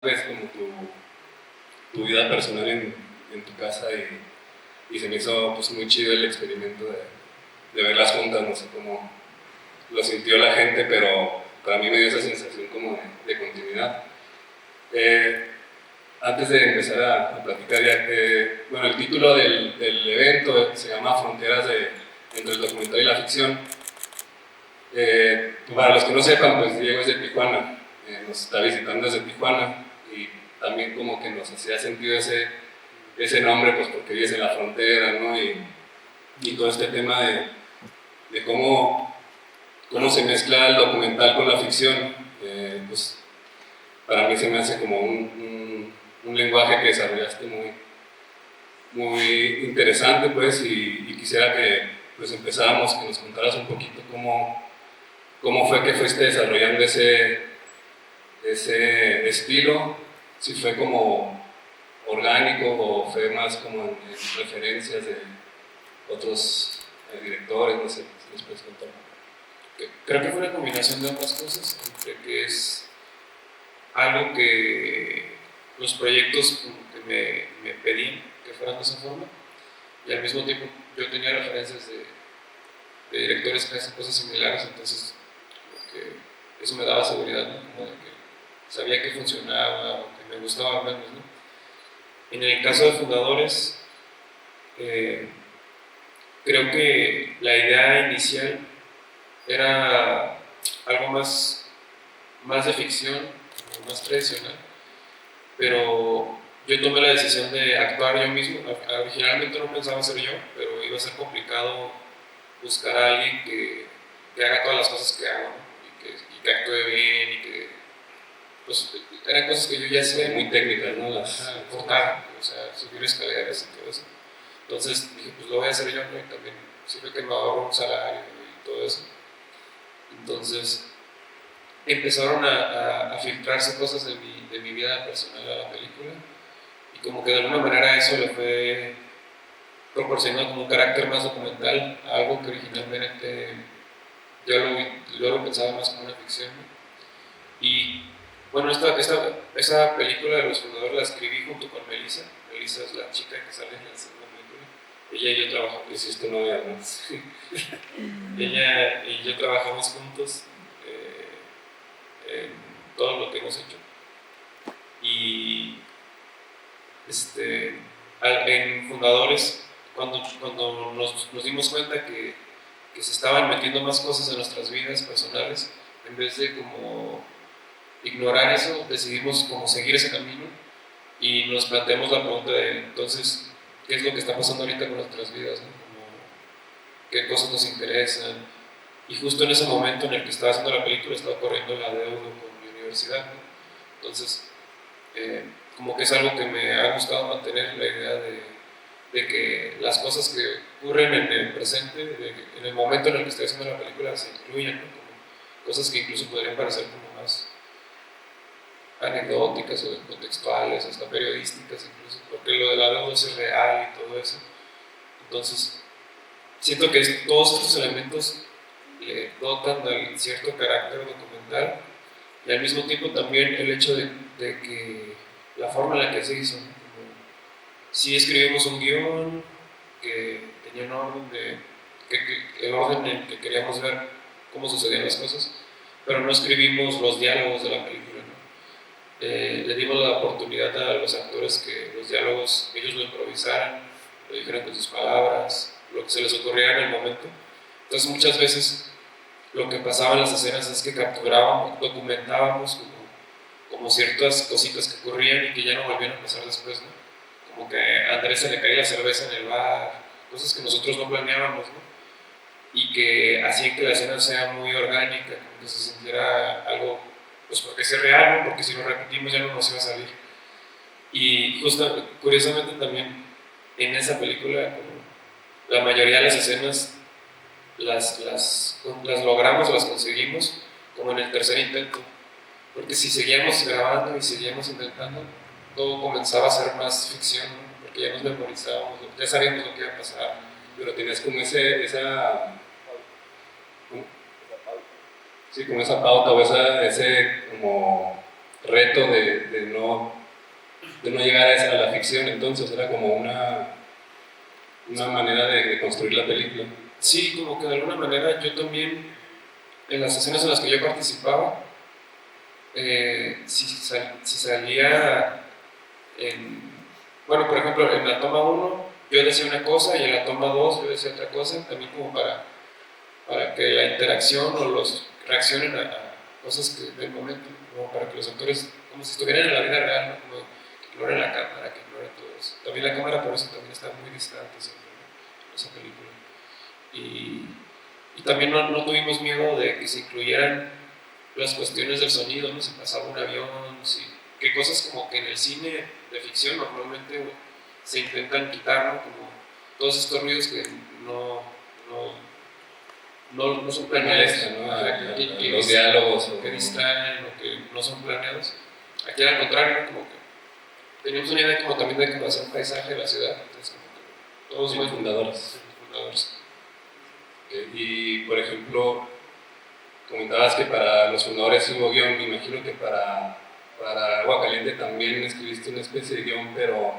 ves como tu vida personal en tu casa y se me hizo pues muy chido el experimento de verlas juntas, no sé cómo lo sintió la gente, pero para mí me dio esa sensación como de continuidad. Antes de empezar a platicar ya que, bueno, el título del evento se llama Fronteras entre el documental y la ficción. Para los que no sepan, pues Diego es de Tijuana, nos está visitando desde Tijuana y también como que nos hacía sentido ese nombre, pues porque vives en la frontera, ¿no? Y todo este tema de cómo se mezcla el documental con la ficción, pues para mí se me hace como un lenguaje que desarrollaste muy interesante, pues, y quisiera que pues empezáramos, que nos contaras un poquito cómo fue que fuiste desarrollando ese estilo, si fue como orgánico o fue más como en referencias de otros directores, no sé, si les puedes contar. Creo que fue una combinación de ambas cosas, entre que es algo que los proyectos que me pedían que fueran de esa forma, y al mismo tiempo yo tenía referencias de directores que hacen cosas similares, entonces que eso me daba seguridad, ¿no? Como de que sabía que funcionaba o que me gustaba al menos, ¿no? En el caso de Fundadores, creo que la idea inicial era algo más de ficción, más tradicional, pero yo tomé la decisión de actuar yo mismo. Originalmente no pensaba ser yo, pero iba a ser complicado buscar a alguien que haga todas las cosas que hago, ¿no? y que actúe bien y que pues, eran cosas que yo ya hacía muy técnicas, ¿no? Cortar, o sea, subir escaleras y todo eso. Entonces dije, pues lo voy a hacer yo, ¿no? Y también sirve que me ahorro un salario y todo eso. Entonces empezaron a filtrarse cosas de mi vida personal a la película y como que de alguna manera eso le fue proporcionando como un carácter más documental a algo que originalmente yo lo pensaba más como una ficción, ¿no? Y bueno, esa película de Los Fundadores la escribí junto con Melissa. Melissa es la chica que sale en la segunda película. Ella y yo trabajamos, hiciste novia además. Ella y yo trabajamos juntos en todo lo que hemos hecho. Y en Fundadores, cuando nos dimos cuenta que se estaban metiendo más cosas en nuestras vidas personales, en vez de como ignorar eso, decidimos como seguir ese camino y nos planteamos la pregunta de entonces, ¿qué es lo que está pasando ahorita con nuestras vidas? ¿No? Como, ¿qué cosas nos interesan? Y justo en ese momento en el que estaba haciendo la película estaba corriendo la deuda con mi universidad, ¿no? Entonces, como que es algo que me ha gustado mantener, la idea de que las cosas que ocurren en el presente, en el momento en el que estoy haciendo la película, se incluyen, ¿no? Como cosas que incluso podrían parecer como más anecdóticas o contextuales, hasta periodísticas incluso, porque lo de la deuda es real y todo eso. Entonces, siento que todos estos elementos le dotan de cierto carácter documental y al mismo tiempo también el hecho de que la forma en la que se hizo, ¿no? Como si escribimos un guión que tenía un orden el orden en el que queríamos ver cómo sucedían las cosas, pero no escribimos los diálogos de la película, ¿no? Le dimos la oportunidad a los actores que los diálogos ellos lo improvisaran, lo dijeran con sus palabras, lo que se les ocurriera en el momento. Entonces muchas veces lo que pasaba en las escenas es que capturábamos, documentábamos como ciertas cositas que ocurrían y que ya no volvían a pasar después, ¿no? Como que a Andrés se le caía la cerveza en el bar, cosas que nosotros no planeábamos, ¿no? Y que hacían que la escena sea muy orgánica, como que se sintiera algo, pues porque es real, ¿no? Porque si lo repetimos ya no nos iba a salir. Y justo, curiosamente también en esa película, como la mayoría de las escenas las logramos, las conseguimos como en el tercer intento, porque si seguíamos grabando y seguíamos intentando, todo comenzaba a ser más ficción, ¿no? Porque ya nos memorizábamos, ya sabíamos lo que iba a pasar. Pero tenías como esa sí, como esa pauta o ese como reto de no llegar a la ficción, entonces era como una manera de construir la película. Sí, como que de alguna manera yo también, en las escenas en las que yo participaba, si salía bueno, por ejemplo, en la toma 1 yo decía una cosa y en la toma 2 yo decía otra cosa, también como para que la interacción o los reaccionen a cosas del momento, como para que los actores, como si estuvieran en la vida real, ¿no? Como que ignoren la cámara, que ignoren todo eso. También la cámara por eso también está muy distante siempre, ¿no? En esa película. Y también no tuvimos miedo de que se incluyeran las cuestiones del sonido, ¿no? Si pasaba un avión, que cosas como que en el cine de ficción normalmente se intentan quitar, ¿no? Como todos estos ruidos que no son planeados, ¿no? Los diálogos que distraen o que no son planeados. Aquí al contrario, ¿no? Como que teníamos una idea como también de que hacer un paisaje de la ciudad, entonces como que todos muy fundadores. Y por ejemplo, comentabas que para los fundadores hubo guión, me imagino que para Agua Caliente también escribiste una especie de guión, pero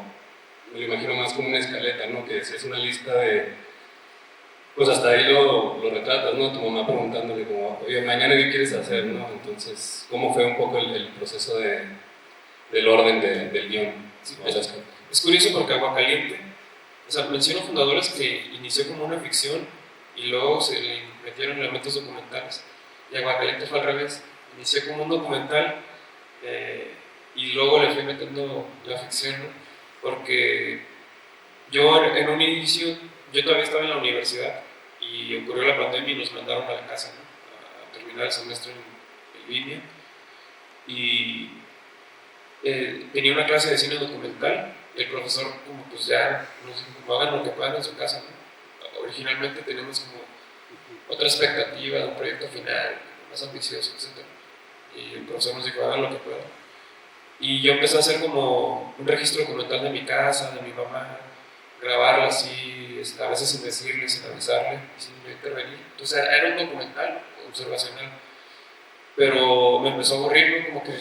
me lo imagino más como una escaleta, ¿no? Que es una lista de... Pues hasta ahí lo retratas, ¿no? Tu mamá preguntándole como, oye, mañana qué quieres hacer, ¿no? Entonces, ¿cómo fue un poco el proceso del orden del guión? Sí, es curioso porque Agua Caliente, o sea, menciono fundadores que inició como una ficción y luego se le metieron elementos documentales. Y Agua Caliente fue al revés, inició como un documental y luego le fui metiendo la ficción, ¿no? Porque yo en un inicio, yo todavía estaba en la universidad y ocurrió la pandemia y nos mandaron a la casa, ¿no? A terminar el semestre en línea. Y tenía una clase de cine documental y el profesor como pues ya nos dijo, como hagan lo que puedan en su casa, ¿no? Originalmente tenemos como otra expectativa de un proyecto final, más ambicioso, etc. Y el profesor nos dijo, hagan lo que puedan. Y yo empecé a hacer como un registro documental de mi casa, de mi mamá, grabarla así, a veces sin decirle, sin avisarle, sin intervenir. Entonces era un documental observacional. Pero me empezó a aburrir, ¿no? Como que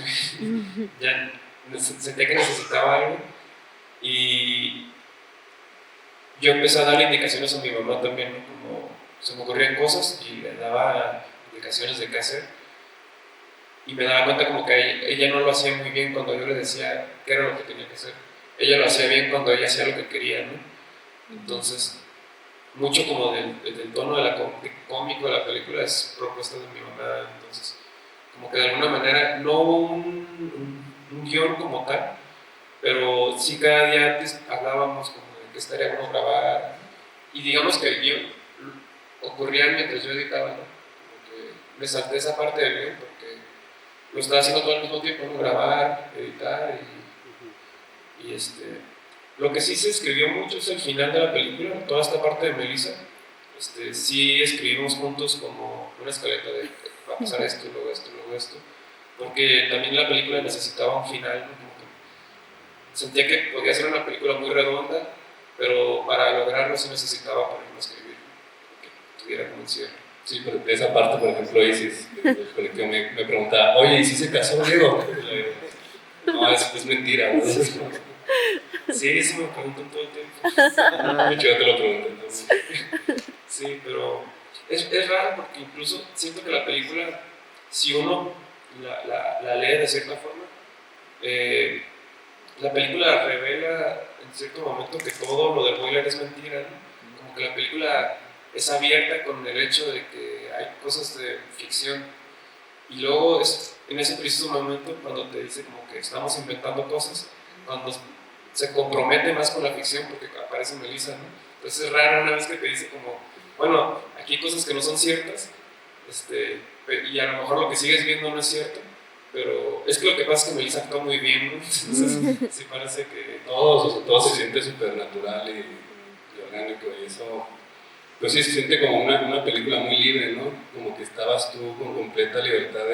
ya sentía que necesitaba algo. Y yo empecé a darle indicaciones a mi mamá también, ¿no? Como se me ocurrían cosas y le daba indicaciones de qué hacer. Y me daba cuenta como que ella no lo hacía muy bien cuando yo le decía qué era lo que tenía que hacer. Ella lo hacía bien cuando ella hacía lo que quería, ¿no? Entonces, mucho como del tono cómico de la película es propuesta de mi mamá. Entonces, como que de alguna manera, no un guión como tal, pero sí cada día antes hablábamos como de que estaría bueno grabar. Y digamos que el guión ocurría mientras yo editaba, ¿no? Como que me salté esa parte del guión porque lo estaba haciendo todo al mismo tiempo, ¿no? Grabar, editar y lo que sí se escribió mucho es el final de la película, toda esta parte de Melissa. Sí escribimos juntos como una escaleta de va a pasar esto, luego esto, luego esto, porque también la película necesitaba un final, ¿no? Como que sentía que podía ser una película muy redonda, pero para lograrlo sí necesitaba ponerme a escribir, que tuviera como un cierre. Sí, pero de esa parte, por ejemplo, Isis, el colectivo me preguntaba, oye, ¿y si se casó Diego? No, es mentira, ¿no? Sí, eso me preguntan todo el tiempo. Yo te lo pregunto entonces. Sí, pero es raro porque incluso siento que la película, si uno la lee de cierta forma, la película revela en cierto momento que todo lo de Boiler es mentira, ¿no? Como que la película es abierta con el hecho de que hay cosas de ficción y luego es en ese preciso momento cuando te dice como que estamos inventando cosas, cuando se compromete más con la ficción porque aparece Melissa, ¿no? Entonces es raro una vez que te dice como, bueno, aquí hay cosas que no son ciertas, y a lo mejor lo que sigues viendo no es cierto, pero es que lo que pasa es que Melissa actúa muy bien, ¿no? Entonces sí parece que todo se siente súper natural y orgánico y eso, pues sí se siente como una película muy libre, ¿no? Como que estabas tú con completa libertad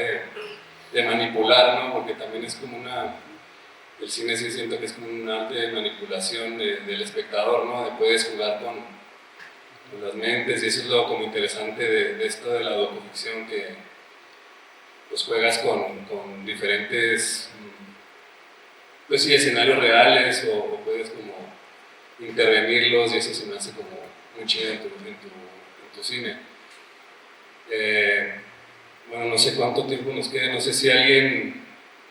de manipular, ¿no? Porque también es como el cine sí siento que es como un arte de manipulación del espectador, ¿no? Puedes jugar con las mentes y eso es lo como interesante de esto de la docuficción, que pues juegas con diferentes pues sí, escenarios reales o puedes como intervenirlos y eso se me hace como muy chido en tu cine. Bueno, no sé cuánto tiempo nos queda, no sé si alguien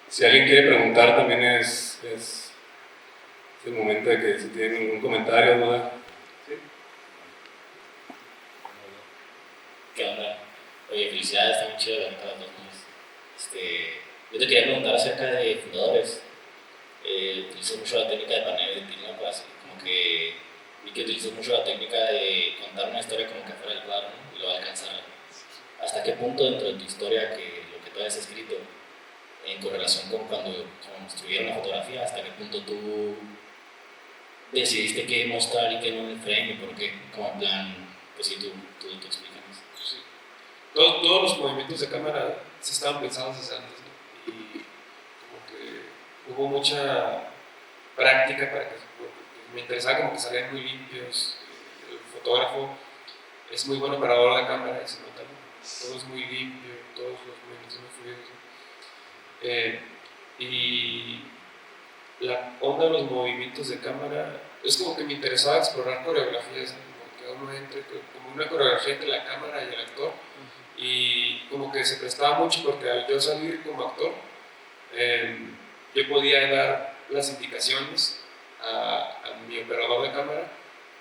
quiere preguntar, también es el momento de que si tienen algún comentario, duda. ¿Sí? ¿Qué onda? Oye, felicidades, está muy chido la neta, las dos yo te quería preguntar acerca de fundadores. Utilizas mucho la técnica de panel de Tilman para hacer como que vi que utilizas mucho la técnica de contar una historia como que fuera del cuadro, ¿no? Y luego alcanzarla. ¿Hasta qué punto dentro de tu historia, que lo que tú hayas escrito, en correlación con cuando construyeron la fotografía, hasta qué punto tú decidiste qué mostrar y qué no en el frame y por qué? Como en plan, pues sí, tú explicas. Sí. Todos los movimientos de cámara sí estaban pensados desde antes, ¿no? Y como que hubo mucha práctica para que me interesaba como que salían muy limpios. El fotógrafo es muy buen operador de cámara y se nota, ¿no? Todo es muy limpio, todos los movimientos muy fluidos, ¿no? Y la onda de los movimientos de cámara es como que me interesaba explorar coreografías, ¿no? Como que uno entre como una coreografía entre la cámara y el actor, y como que se prestaba mucho porque al yo salir como actor yo podía dar las indicaciones a mi operador de cámara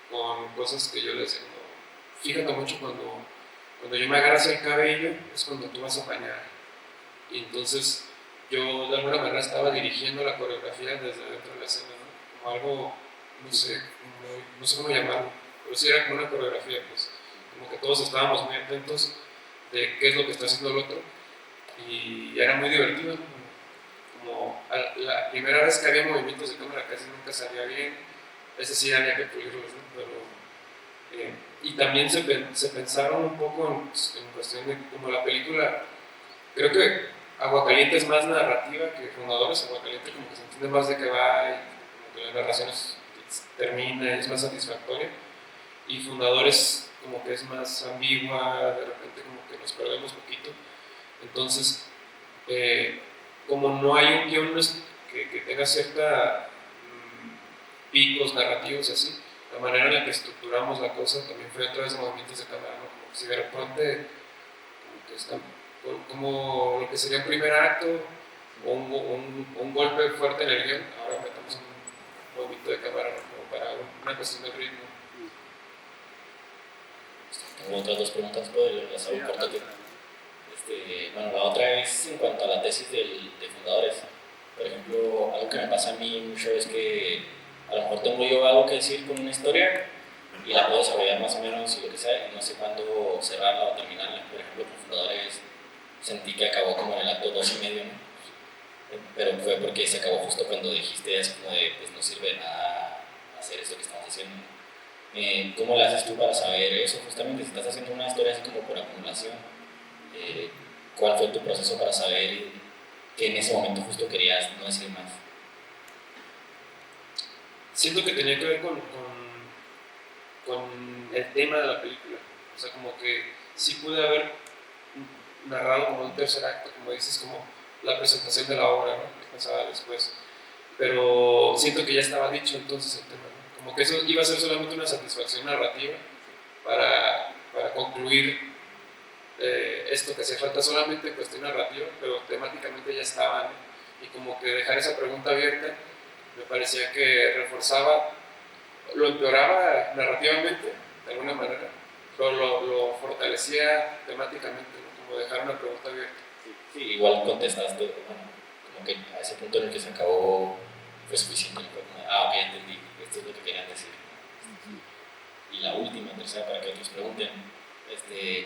con cosas que yo le decía, no, fíjate mucho cuando yo me agarras el cabello es cuando tú vas a bañar, y entonces yo de alguna manera estaba dirigiendo la coreografía desde dentro de la escena, ¿no? Como algo, no sé cómo llamarlo, pero sí era como una coreografía, pues como que todos estábamos muy atentos de qué es lo que está haciendo el otro, y era muy divertido, ¿no? Como la primera vez que había movimientos de cámara casi nunca salía bien, ese sí había que pulirlos, ¿no? Pero, y también se pensaron un poco en cuestión de como la película, creo que Aguacaliente es más narrativa que Fundadores. Aguacaliente como que se entiende más de qué va y como que la narración termina, es más satisfactoria, y Fundadores como que es más ambigua, de repente como que nos perdemos poquito. Entonces como no hay un guión que tenga cierta picos narrativos así, la manera en la que estructuramos la cosa también fue a través de movimientos de cámara, ¿no? Como que si de repente como que está, como lo que sería un primer acto o un golpe fuerte en el guión, ahora metemos un movimiento de cámara, ¿no? Como para una cuestión de ritmo. Tengo otras dos preguntas, pero las hago corto. Bueno, la otra es en cuanto a la tesis de fundadores. Por ejemplo, algo que me pasa a mí mucho es que a lo mejor tengo yo algo que decir con una historia y la puedo desarrollar más o menos y lo que sea, y no sé cuándo cerrarla o terminarla. Por ejemplo, con fundadores sentí que acabó como en el acto 2 y medio, ¿no? Pero fue porque se acabó justo cuando dijiste así como de, pues no sirve de nada hacer eso que estamos haciendo. ¿Cómo lo haces tú para saber eso? Justamente si estás haciendo una historia así como por acumulación, ¿cuál fue tu proceso para saber que en ese momento justo querías no decir más? Siento que tenía que ver con el tema de la película, o sea, como que sí pude haber narrado como un tercer acto, como dices, como la presentación de la obra, ¿no? Que pensaba después, pero siento que ya estaba dicho entonces el tema, ¿no? Como que eso iba a ser solamente una satisfacción narrativa para concluir esto, que hacía falta solamente cuestión narrativa, pero temáticamente ya estaba, ¿no? Y como que dejar esa pregunta abierta me parecía que reforzaba, lo empeoraba narrativamente de alguna manera, pero lo fortalecía temáticamente, ¿no? Como dejar una pregunta abierta. Sí, igual contestaste, bueno, como que a ese punto en el que se acabó fue suficiente, ¿no? Como, ok, entendí, esto es lo que querían decir. Y la última, tercera, para que otros pregunten,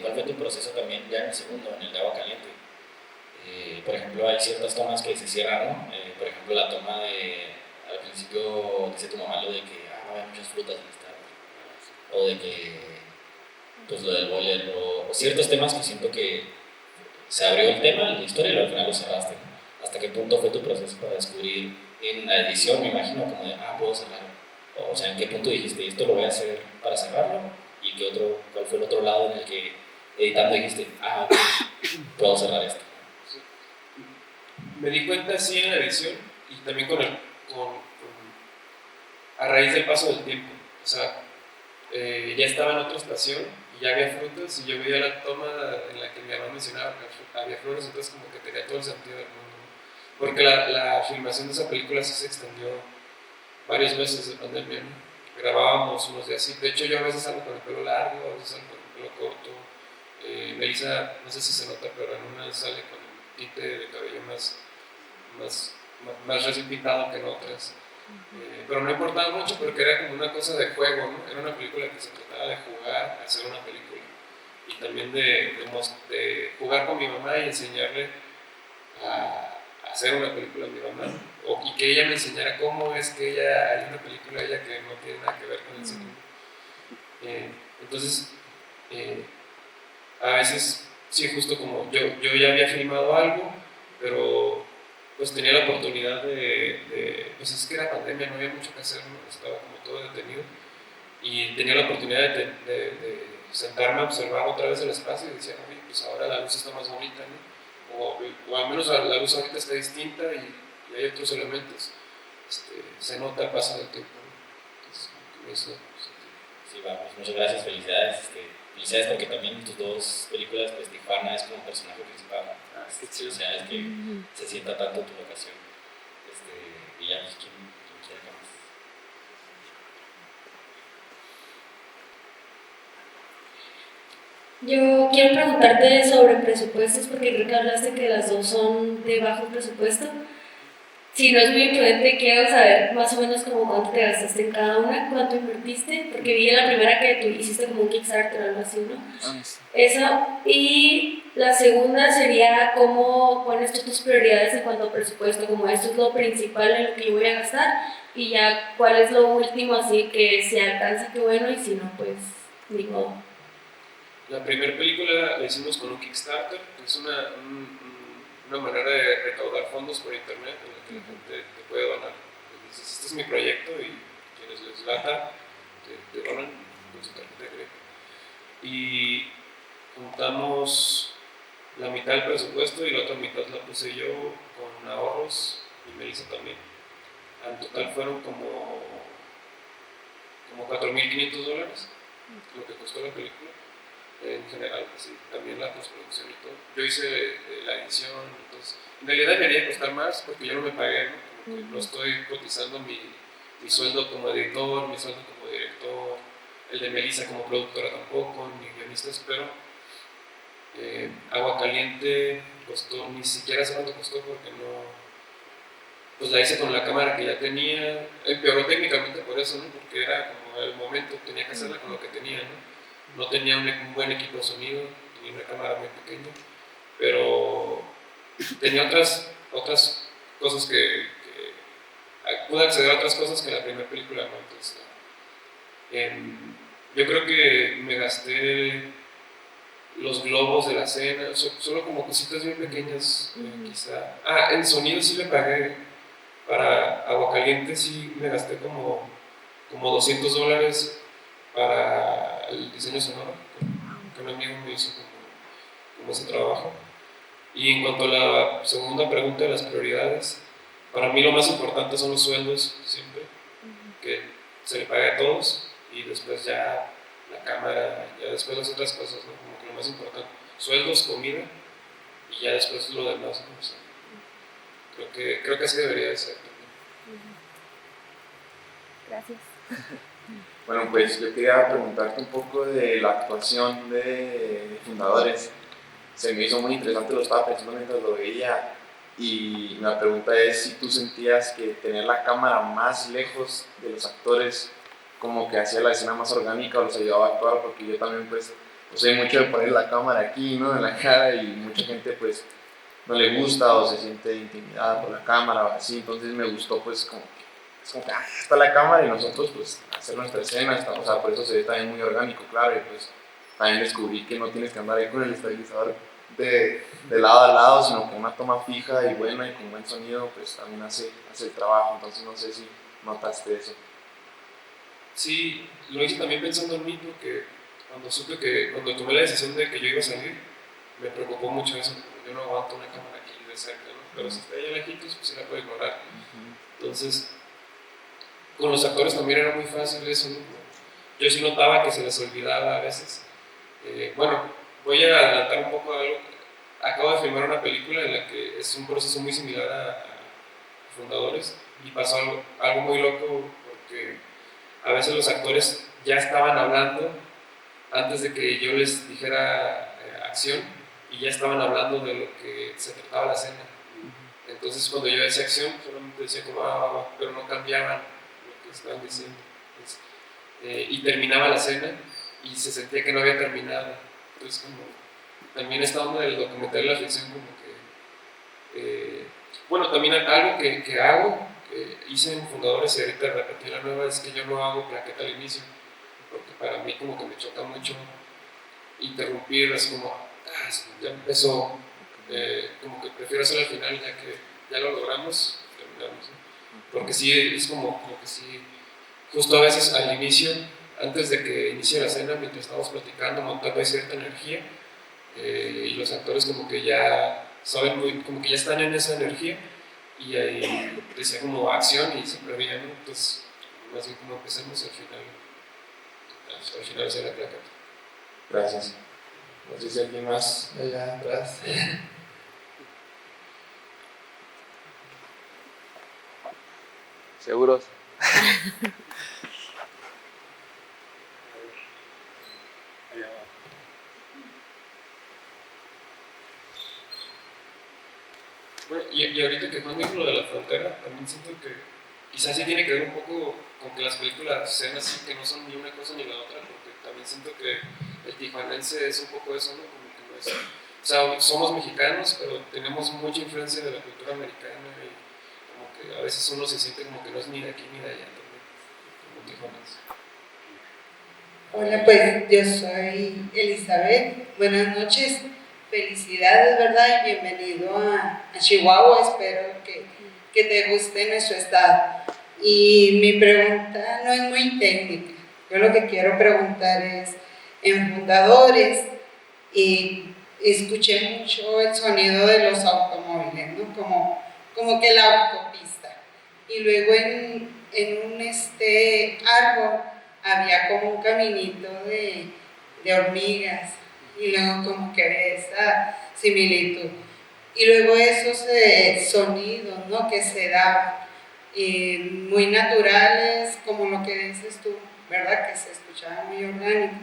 ¿cuál fue tu proceso también ya en el segundo, en el de Aguacaliente? Por ejemplo, hay ciertas tomas que se cierran, ¿no? Por ejemplo, la toma al principio dice tu mamá lo de que hay muchas frutas en esta, o de que, pues lo del boiler, o ciertos temas que siento que se abrió el tema, la historia, y al final lo cerraste, ¿no? ¿Hasta qué punto fue tu proceso para descubrir en la edición, me imagino, como de, puedo cerrarlo? O sea, ¿en qué punto dijiste, esto lo voy a hacer para cerrarlo? ¿Y cuál fue el otro lado en el que editando dijiste, ok, puedo cerrar esto? Sí. Me di cuenta sí en la edición y también con raíz del paso del tiempo. O sea, ya estaba en otra estación y ya había frutas y yo veía la toma en la que mi mamá mencionaba que había flores, entonces como que tenía todo el sentido del mundo, ¿no? Porque la filmación de esa película sí se extendió varios meses de pandemia, ¿no? Grabábamos unos días así, de hecho yo a veces salgo con el pelo largo, a veces salgo con el pelo corto. Melissa, no sé si se nota, pero en una sale con un tinte de cabello más recién pintado que en otras. Pero no importaba mucho porque era como una cosa de juego, ¿no? Era una película que se trataba de jugar, hacer una película. Y también de jugar con mi mamá y enseñarle a hacer una película a mi mamá. Y que ella me enseñara cómo es que hay una película de ella que no tiene nada que ver con el cine. Entonces, a veces, sí, justo como yo ya había filmado algo, pero pues tenía la oportunidad pues es que era pandemia, no había mucho que hacer, ¿no? Estaba como todo detenido y tenía la oportunidad de sentarme a observar otra vez el espacio y decía, oye, pues ahora la luz está más bonita, ¿no? O al menos la luz ahorita está distinta y hay otros elementos. Se nota el paso del tiempo, ¿no? Entonces, como eso, Sí, vamos, muchas gracias, felicidades. Felicidades porque también en tus dos películas, pues Tijuana es como personaje principal. es que chido. Felicidades que se sienta tanto tu locación. Y ya, pues, ¿quién quiere más? Yo quiero preguntarte sobre presupuestos porque creo que hablaste que las dos son de bajo presupuesto. Si no es muy imprudente, quiero saber más o menos como cuánto te gastaste en cada una, cuánto invertiste, porque vi en la primera que tú hiciste como un Kickstarter o algo así, ¿no? Sí. Esa. Y la segunda sería cómo pones tú tus prioridades en cuanto a presupuesto, como esto es lo principal en lo que yo voy a gastar, y ya cuál es lo último, así que si alcanza, qué bueno, y si no, pues ni modo. La primera película la hicimos con un Kickstarter, que es una manera de recaudar fondos por internet en la que la gente te puede donar. Dices, este es mi proyecto y quienes les lata te donan con su tarjeta de crédito. Y juntamos la mitad del presupuesto y la otra mitad la puse yo con ahorros y Melissa también. En total fueron como $4,500 lo que costó la película. En general, sí, también la postproducción y todo. Yo hice la edición, entonces, en realidad debería costar más porque yo no me pagué, ¿no? Como que no estoy cotizando mi sueldo como editor, mi sueldo como director, el de Melissa como productora tampoco, ni guionistas, pero Agua Caliente costó, ni siquiera sé cuánto costó porque no, pues la hice con la cámara que ya tenía, empeoró técnicamente por eso, ¿no? Porque era como el momento, tenía que hacerla con lo que tenía, ¿no? No tenía un buen equipo de sonido, tenía una cámara muy pequeña, pero tenía otras cosas que pude acceder a otras cosas que en la primera película no. Entonces, yo creo que me gasté los globos de la cena, solo como cositas bien pequeñas, quizá. En sonido sí le pagué, para Aguacaliente sí me gasté como $200 para el diseño sonoro, que un amigo me hizo como ese trabajo. Y en cuanto a la segunda pregunta de las prioridades, para mí lo más importante son los sueldos, siempre, que se le pague a todos y después ya la cámara, ya después las otras cosas, ¿no? Como que lo más importante, sueldos, comida y ya después lo demás, ¿no? O sea, creo que así debería de ser. Gracias. Bueno, pues yo quería preguntarte un poco de la actuación de fundadores. Se me hizo muy interesante, lo estaba pensando mientras lo veía. Y la pregunta es si tú sentías que tener la cámara más lejos de los actores como que hacía la escena más orgánica o los ayudaba a actuar, porque yo también pues soy mucho de poner la cámara aquí, ¿no? En la cara, y mucha gente pues no le gusta o se siente intimidada por la cámara o así. Entonces me gustó pues como que es como que está la cámara y nosotros pues hacer nuestra escena, o sea, por eso se ve también muy orgánico, claro. Y pues también descubrí que no tienes que andar ahí con el estabilizador de lado a lado, sino con una toma fija y buena y con buen sonido, pues también hace el trabajo. Entonces no sé si notaste eso. Sí, lo hice también pensando en mí porque cuando tomé la decisión de que yo iba a salir, me preocupó mucho eso. Yo no aguanto una cámara aquí de cerca, ¿no? Pero si está ahí lejitos, pues sí la puedo ignorar. Entonces, con los actores también era muy fácil eso, ¿no? Yo sí notaba que se les olvidaba a veces. Bueno, voy a adelantar un poco algo. Acabo de filmar una película en la que es un proceso muy similar a Fundadores, y pasó algo muy loco porque a veces los actores ya estaban hablando antes de que yo les dijera acción, y ya estaban hablando de lo que se trataba la escena. Entonces cuando yo decía acción, solamente decía como pero no cambiaban lo que estaban diciendo. Entonces, y terminaba la escena y se sentía que no había terminado. Entonces como también esta onda del documental y la ficción, como que bueno, también algo que hago, que hice en Fundadores y ahorita repetí la nueva, es que yo no hago plaqueta al inicio, porque para mí como que me choca mucho interrumpir, es como ya empezó, como que prefiero hacerlo al final, ya que ya lo logramos, terminamos, ¿no? Porque sí, es como que sí, justo a veces al inicio, antes de que inicie la escena, mientras estamos platicando, montando, hay cierta energía, y los actores como que ya saben, como que ya están en esa energía, y ahí decía como acción y siempre había, ¿no? Entonces, más bien como empecemos al final hacia la placa. Gracias. No sé si alguien más allá atrás. ¿Seguros? Bueno, y ahorita que Juan dijo lo de la frontera, también siento que quizás sí tiene que ver un poco con que las películas sean así, que no son ni una cosa ni la otra, porque también siento que el tijuanense es un poco eso, ¿no? Como que no es, o sea, somos mexicanos, pero tenemos mucha influencia de la cultura americana, y como que a veces uno se siente como que no es ni de aquí ni de allá también, como tijuanense. Hola, pues yo soy Elizabeth. Buenas noches. Felicidades, ¿verdad? Y bienvenido a Chihuahua. Espero que te guste nuestro estado. Y mi pregunta no es muy técnica. Yo lo que quiero preguntar es, en Fundadores, y escuché mucho el sonido de los automóviles, ¿no? Como que la autopista. Y luego en un árbol había como un caminito de hormigas, y luego como que había esa similitud. Y luego esos sonidos, ¿no? Que se daban, muy naturales, como lo que dices tú, ¿verdad? Que se escuchaban muy orgánicos.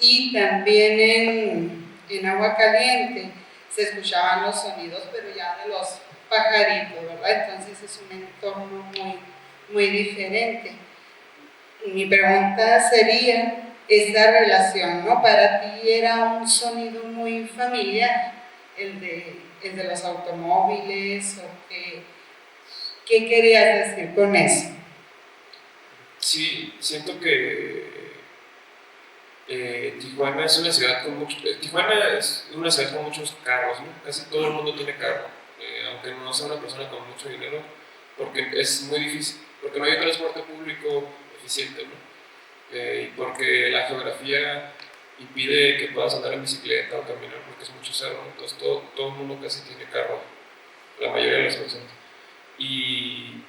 Y también en Agua Caliente se escuchaban los sonidos, pero ya de los pajaritos, ¿verdad? Entonces es un entorno muy diferente. Mi pregunta sería, esta relación, ¿no? Para ti era un sonido muy familiar, el de los automóviles, o ¿qué querías decir con eso? Sí, siento que Tijuana es una ciudad con Tijuana es una ciudad con muchos carros, ¿no? Casi todo el mundo tiene carro, aunque no sea una persona con mucho dinero, porque es muy difícil, porque no hay transporte público eficiente, ¿no? Y porque la geografía impide que puedas andar en bicicleta o caminar, porque es mucho cerro, ¿no? Entonces todo el mundo casi tiene carro, la mayoría de las personas. Y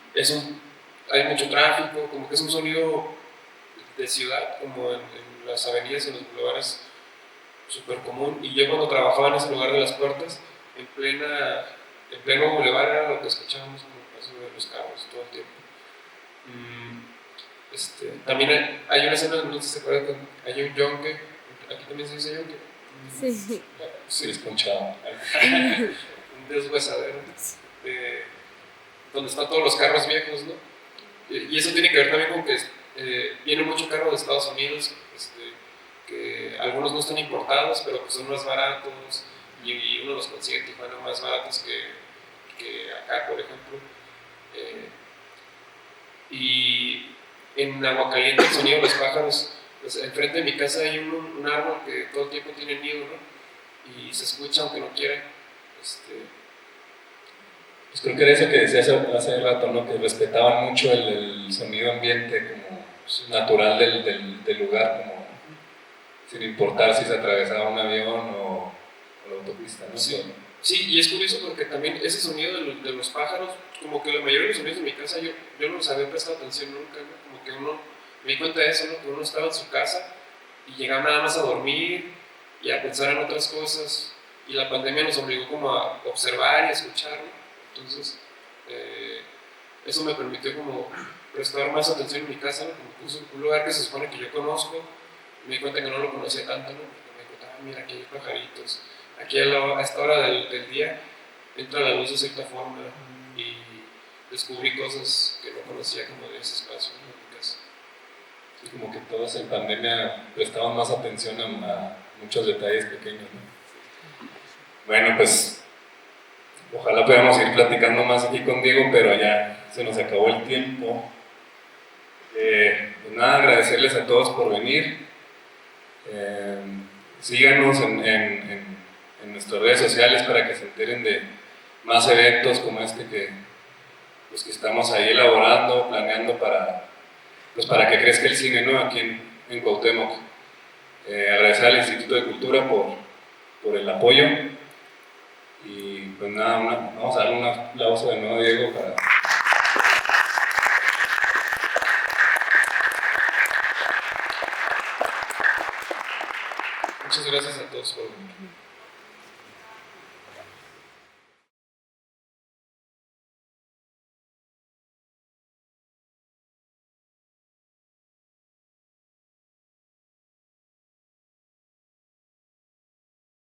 hay mucho tráfico, como que es un sonido de ciudad, como en las avenidas y en los bulevares, súper común. Y yo cuando trabajaba en ese lugar de las puertas, en pleno bulevar era lo que escuchábamos, como el paso de los carros todo el tiempo. También hay una escena, no sé si se acuerdan, hay un yonke, aquí también se dice yonke. Sí. Sí, escuchado. Un deshuesadero, donde están todos los carros viejos, ¿no? Y eso tiene que ver también con que viene mucho carro de Estados Unidos, que algunos no están importados, pero que son más baratos, y uno los consigue en Tijuana más baratos que acá, por ejemplo. Y en Aguacaliente el sonido de los pájaros, pues enfrente de mi casa hay un árbol que todo el tiempo tiene nido, ¿no? Y se escucha aunque no quiera. Pues creo que era eso que decías hace rato, ¿no? Que respetaban mucho el sonido ambiente como natural del lugar, como sin importar si se atravesaba un avión o la autopista, ¿no? Sí. Sí, y es curioso porque también ese sonido de los pájaros, como que la mayoría de los sonidos de mi casa yo no los había prestado atención nunca, ¿no? Como que uno, me di cuenta de eso, ¿no? Que uno estaba en su casa y llegaba nada más a dormir y a pensar en otras cosas, y la pandemia nos obligó como a observar y a escuchar, ¿no? Entonces, eso me permitió como prestar más atención en mi casa, ¿no? Como puse un lugar que se supone que yo conozco, me di cuenta que no lo conocía tanto, ¿no? Porque me di cuenta, mira, aquí hay pajaritos, aquí a esta hora del día entra la luz de cierta forma, ¿no? Y descubrí cosas que no conocía como de ese espacio, ¿no? En mi casa. Sí, como que todos en pandemia prestaban más atención a muchos detalles pequeños, ¿no? Bueno, pues ojalá podamos ir platicando más aquí con Diego, pero ya se nos acabó el tiempo. Pues nada, agradecerles a todos por venir. Síganos en nuestras redes sociales para que se enteren de más eventos como este que estamos ahí elaborando, planeando para que crezca el cine, ¿no? Aquí en Cuauhtémoc. Agradecer al Instituto de Cultura por el apoyo. Y pues nada, vamos a darle un aplauso de nuevo a Diego para... Muchas gracias a todos por venir.